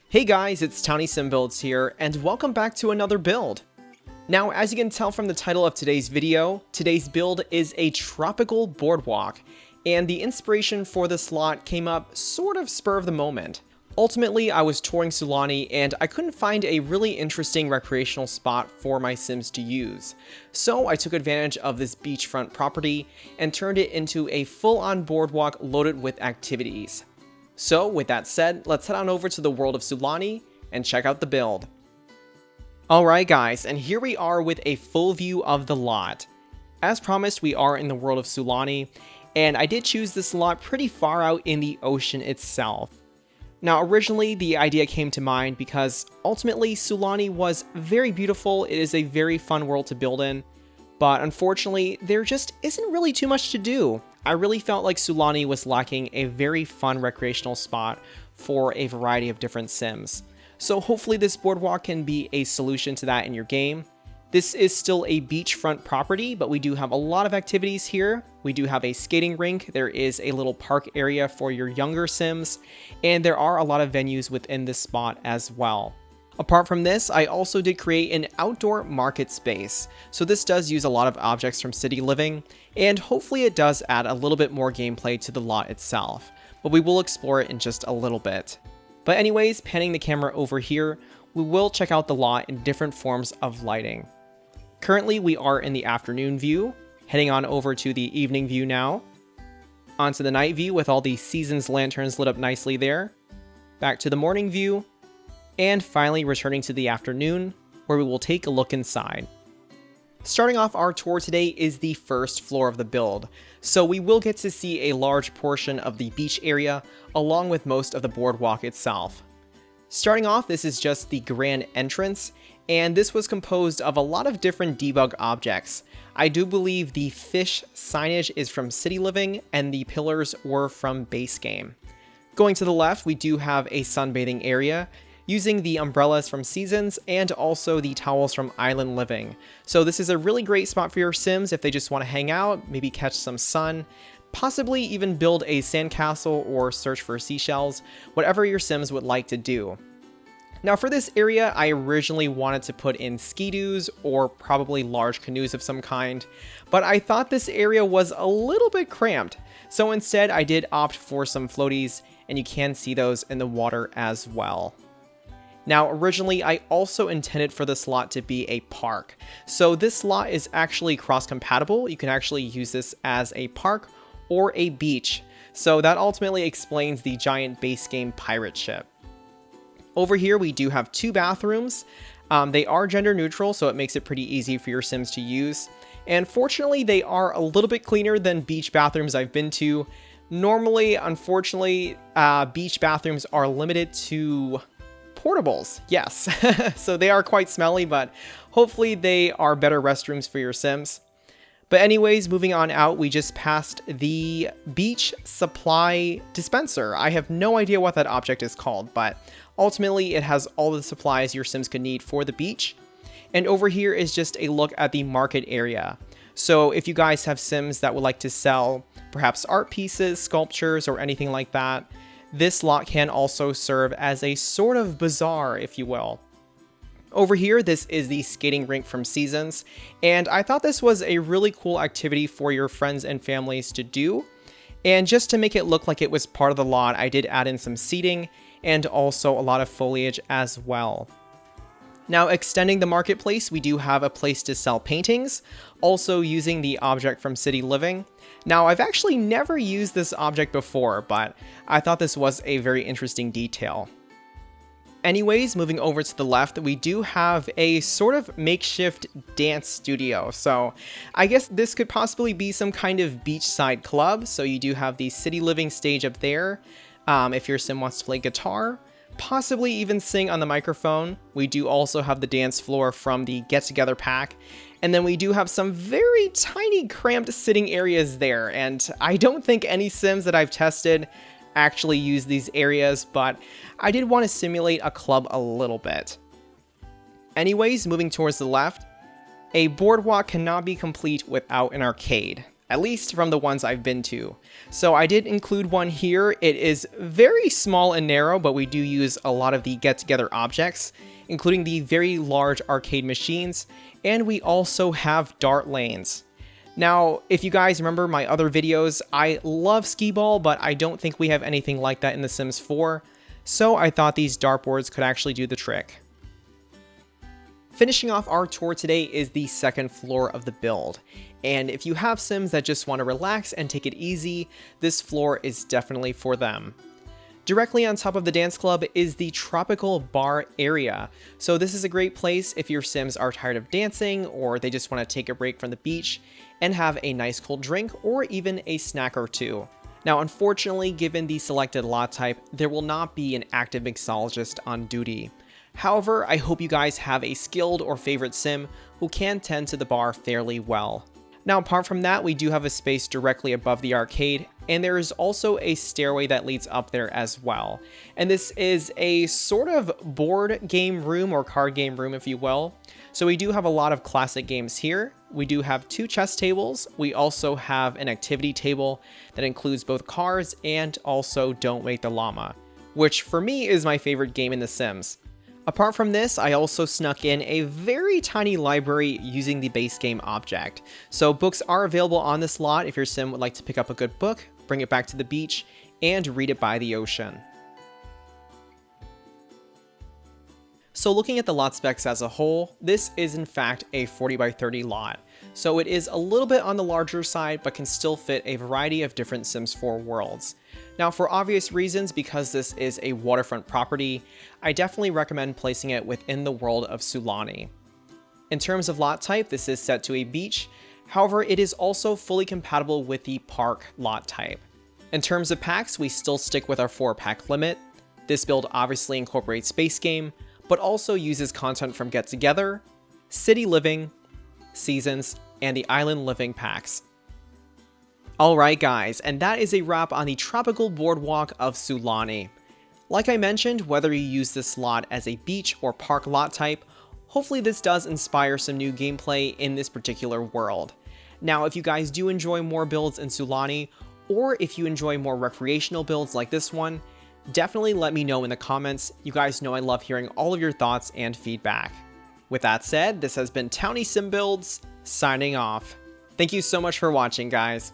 Hey guys, it's towniesimbuilds here, and welcome back to another build. Now, as you can tell from the title of today's video, today's build is a tropical boardwalk, and the inspiration for this slot came up sort of spur of the moment. Ultimately, I was touring Sulani and I couldn't find a really interesting recreational spot for my Sims to use. So I took advantage of this beachfront property and turned it into a full-on boardwalk loaded with activities. So with that said, let's head on over to the world of Sulani and check out the build. Alright guys, and here we are with a full view of the lot. As promised, we are in the world of Sulani, and I did choose this lot pretty far out in the ocean itself. Now originally the idea came to mind because ultimately Sulani was very beautiful, it is a very fun world to build in, but unfortunately there just isn't really too much to do. I really felt like Sulani was lacking a very fun recreational spot for a variety of different Sims. So hopefully this boardwalk can be a solution to that in your game. This is still a beachfront property, but we do have a lot of activities here. We do have a skating rink, there is a little park area for your younger Sims, and there are a lot of venues within this spot as well. Apart from this, I also did create an outdoor market space. So this does use a lot of objects from city living, and hopefully it does add a little bit more gameplay to the lot itself, but we will explore it in just a little bit. But anyways, panning the camera over here, we will check out the lot in different forms of lighting. Currently, we are in the afternoon view, heading on over to the evening view now. Onto the night view with all the season's lanterns lit up nicely there. Back to the morning view, and finally returning to the afternoon, where we will take a look inside. Starting off our tour today is the first floor of the build, so we will get to see a large portion of the beach area, along with most of the boardwalk itself. Starting off, this is just the grand entrance, and this was composed of a lot of different debug objects. I do believe the fish signage is from City Living, and the pillars were from base game. Going to the left, we do have a sunbathing area, using the umbrellas from Seasons and also the towels from Island Living. So this is a really great spot for your Sims if they just want to hang out, maybe catch some sun, possibly even build a sandcastle or search for seashells, whatever your Sims would like to do. Now for this area, I originally wanted to put in ski-doos or probably large canoes of some kind, but I thought this area was a little bit cramped. So instead I did opt for some floaties, and you can see those in the water as well. Now originally I also intended for this lot to be a park. So this lot is actually cross-compatible. You can actually use this as a park or a beach. So that ultimately explains the giant base game pirate ship. Over here we do have two bathrooms. They are gender neutral, so it makes it pretty easy for your Sims to use. And fortunately they are a little bit cleaner than beach bathrooms I've been to. Normally, unfortunately, beach bathrooms are limited to portables, yes. So they are quite smelly, but hopefully they are better restrooms for your Sims. But anyways, moving on out, we just passed the beach supply dispenser. I have no idea what that object is called, but ultimately it has all the supplies your Sims could need for the beach. And over here is just a look at the market area. So if you guys have Sims that would like to sell perhaps art pieces, sculptures, or anything like that, this lot can also serve as a sort of bazaar, if you will. Over here, this is the skating rink from Seasons, and I thought this was a really cool activity for your friends and families to do. And just to make it look like it was part of the lot, I did add in some seating and also a lot of foliage as well. Now, extending the marketplace, we do have a place to sell paintings, also using the object from City Living. Now, I've actually never used this object before, but I thought this was a very interesting detail. Anyways, moving over to the left, we do have a sort of makeshift dance studio. So I guess this could possibly be some kind of beachside club. So you do have the City Living stage up there. If your Sim wants to play guitar, possibly even sing on the microphone. We do also have the dance floor from the Get Together pack. And then we do have some very tiny cramped sitting areas there. And I don't think any Sims that I've tested actually use these areas, but I did want to simulate a club a little bit. Anyways, moving towards the left, a boardwalk cannot be complete without an arcade. at least from the ones I've been to. So I did include one here. It is very small and narrow, but we do use a lot of the get-together objects, including the very large arcade machines, and we also have dart lanes. Now, if you guys remember my other videos, I love skee-ball, but I don't think we have anything like that in The Sims 4, so I thought these dartboards could actually do the trick. Finishing off our tour today is the second floor of the build, and if you have Sims that just want to relax and take it easy, this floor is definitely for them. Directly on top of the dance club is the tropical bar area, so this is a great place if your Sims are tired of dancing or they just want to take a break from the beach and have a nice cold drink or even a snack or two. Now unfortunately, given the selected lot type, there will not be an active mixologist on duty. However, I hope you guys have a skilled or favorite Sim who can tend to the bar fairly well. Now apart from that, we do have a space directly above the arcade, and there is also a stairway that leads up there as well. And this is a sort of board game room or card game room, if you will. So we do have a lot of classic games here. We do have 2 chess tables. We also have an activity table that includes both cards and also Don't Wake the Llama, which for me is my favorite game in The Sims. Apart from this, I also snuck in a very tiny library using the base game object. So books are available on this lot if your Sim would like to pick up a good book, bring it back to the beach, and read it by the ocean. So looking at the lot specs as a whole, this is in fact a 40 by 30 lot. So it is a little bit on the larger side, but can still fit a variety of different Sims 4 worlds. Now for obvious reasons, because this is a waterfront property, I definitely recommend placing it within the world of Sulani. In terms of lot type, this is set to a beach, however it is also fully compatible with the park lot type. In terms of packs, we still stick with our 4-pack limit. This build obviously incorporates Space Game, but also uses content from Get Together, City Living, Seasons, and the Island Living packs. Alright guys, and that is a wrap on the tropical boardwalk of Sulani. Like I mentioned, whether you use this lot as a beach or park lot type, hopefully this does inspire some new gameplay in this particular world. Now if you guys do enjoy more builds in Sulani, or if you enjoy more recreational builds like this one, definitely let me know in the comments. You guys know I love hearing all of your thoughts and feedback. With that said, this has been 𝗧𝗛𝗏𝗏𝗏𝗏, signing off. Thank you so much for watching, guys.